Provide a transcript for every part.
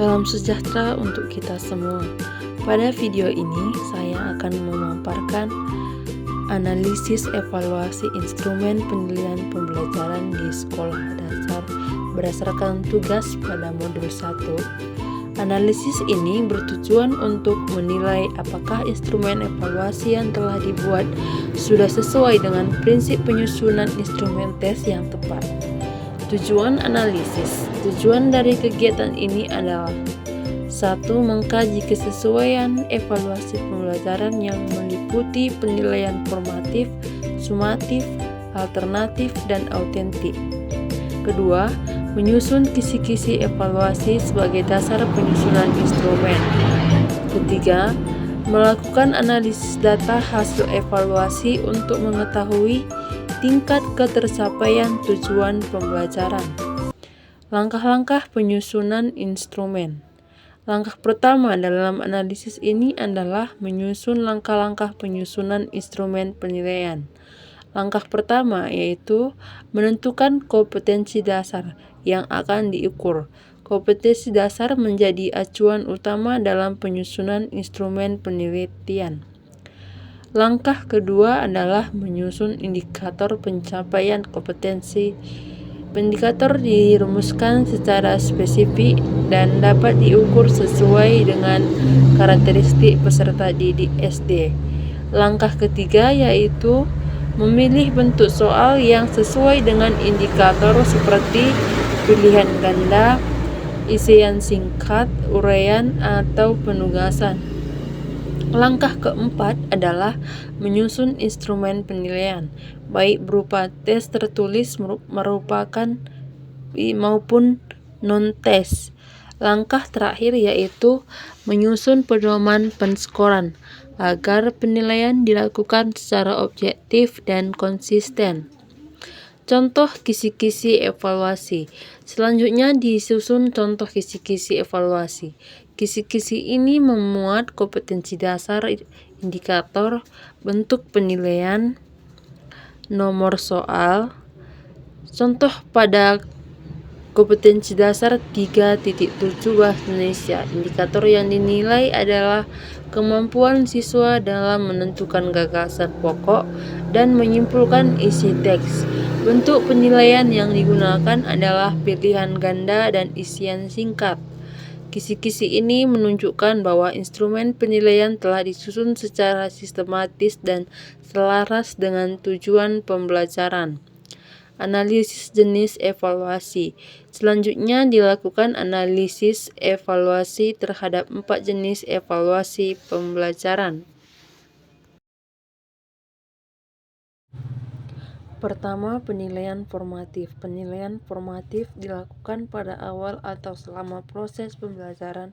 Salam sejahtera untuk kita semua. Pada video ini, saya akan memaparkan analisis evaluasi instrumen penilaian pembelajaran di sekolah dasar berdasarkan tugas pada modul 1. Analisis ini bertujuan untuk menilai apakah instrumen evaluasi yang telah dibuat sudah sesuai dengan prinsip penyusunan instrumen tes yang tepat. Tujuan analisis. Tujuan dari kegiatan ini adalah 1. Mengkaji kesesuaian evaluasi pembelajaran yang meliputi penilaian formatif, sumatif, alternatif, dan autentik. Kedua, menyusun kisi-kisi evaluasi sebagai dasar penyusunan instrumen. Ketiga, melakukan analisis data hasil evaluasi untuk mengetahui tingkat ketercapaian tujuan pembelajaran. Langkah-langkah penyusunan instrumen. Langkah pertama dalam analisis ini adalah menyusun langkah-langkah penyusunan instrumen penilaian. Langkah pertama yaitu menentukan kompetensi dasar yang akan diukur. Kompetensi dasar menjadi acuan utama dalam penyusunan instrumen penelitian. Langkah kedua adalah menyusun indikator pencapaian kompetensi. Indikator dirumuskan secara spesifik dan dapat diukur sesuai dengan karakteristik peserta didik SD. Langkah ketiga yaitu memilih bentuk soal yang sesuai dengan indikator seperti pilihan ganda, isian singkat, uraian, atau penugasan. Langkah keempat adalah menyusun instrumen penilaian, baik berupa tes tertulis maupun non-tes. Langkah terakhir yaitu menyusun pedoman penskoran agar penilaian dilakukan secara objektif dan konsisten. Contoh kisi-kisi evaluasi. Selanjutnya disusun contoh kisi-kisi evaluasi. Kisi-kisi ini memuat kompetensi dasar, indikator, bentuk penilaian, nomor soal. Contoh pada kompetensi dasar 3.7 Bahasa Indonesia. Indikator yang dinilai adalah kemampuan siswa dalam menentukan gagasan pokok dan menyimpulkan isi teks. Bentuk penilaian yang digunakan adalah pilihan ganda dan isian singkat. Kisi-kisi ini menunjukkan bahwa instrumen penilaian telah disusun secara sistematis dan selaras dengan tujuan pembelajaran. Analisis jenis evaluasi. Selanjutnya dilakukan analisis evaluasi terhadap 4 jenis evaluasi pembelajaran. Pertama, penilaian formatif. Penilaian formatif dilakukan pada awal atau selama proses pembelajaran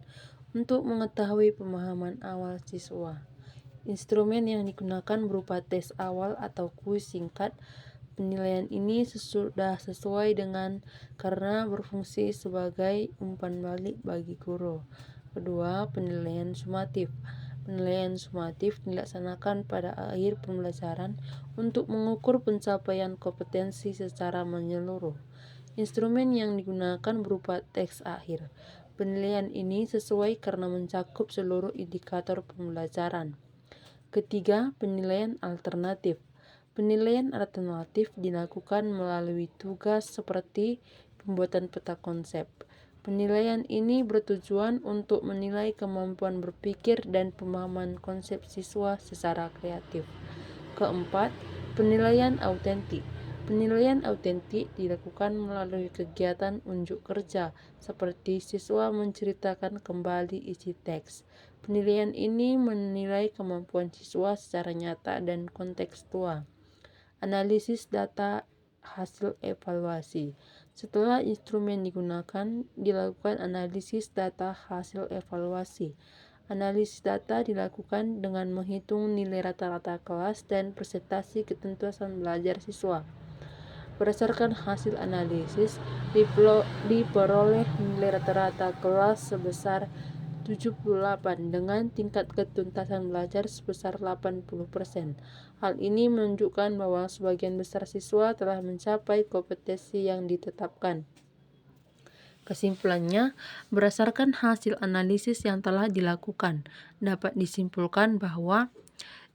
untuk mengetahui pemahaman awal siswa. Instrumen yang digunakan berupa tes awal atau kuis singkat. Penilaian ini sudah sesuai dengan karena berfungsi sebagai umpan balik bagi guru. Kedua, penilaian sumatif. Penilaian sumatif dilaksanakan pada akhir pembelajaran untuk mengukur pencapaian kompetensi secara menyeluruh. Instrumen yang digunakan berupa teks akhir. Penilaian ini sesuai karena mencakup seluruh indikator pembelajaran. Ketiga, penilaian alternatif. Penilaian alternatif dilakukan melalui tugas seperti pembuatan peta konsep. Penilaian ini bertujuan untuk menilai kemampuan berpikir dan pemahaman konsep siswa secara kreatif. Keempat, penilaian autentik. Penilaian autentik dilakukan melalui kegiatan unjuk kerja, seperti siswa menceritakan kembali isi teks. Penilaian ini menilai kemampuan siswa secara nyata dan kontekstual. Analisis data hasil evaluasi. Setelah instrumen digunakan, dilakukan analisis data hasil evaluasi. Analisis data dilakukan dengan menghitung nilai rata-rata kelas dan presentasi ketuntasan belajar siswa. Berdasarkan hasil analisis, diperoleh nilai rata-rata kelas sebesar 78 dengan tingkat ketuntasan belajar sebesar 80%. Hal ini menunjukkan bahwa sebagian besar siswa telah mencapai kompetensi yang ditetapkan. Kesimpulannya, berdasarkan hasil analisis yang telah dilakukan, dapat disimpulkan bahwa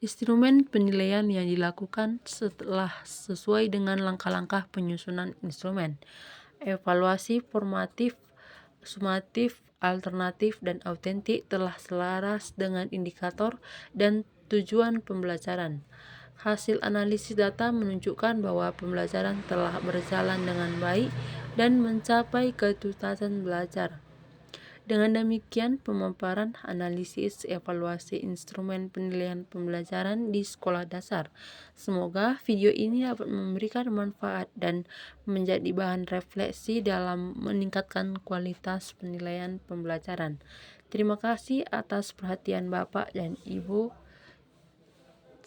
instrumen penilaian yang dilakukan setelah sesuai dengan langkah-langkah penyusunan instrumen, evaluasi formatif, sumatif, alternatif, dan autentik telah selaras dengan indikator dan tujuan pembelajaran. Hasil analisis data menunjukkan bahwa pembelajaran telah berjalan dengan baik dan mencapai ketuntasan belajar. Dengan demikian, pemaparan analisis evaluasi instrumen penilaian pembelajaran di sekolah dasar. Semoga video ini dapat memberikan manfaat dan menjadi bahan refleksi dalam meningkatkan kualitas penilaian pembelajaran. Terima kasih atas perhatian Bapak dan Ibu.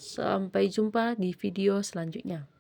Sampai jumpa di video selanjutnya.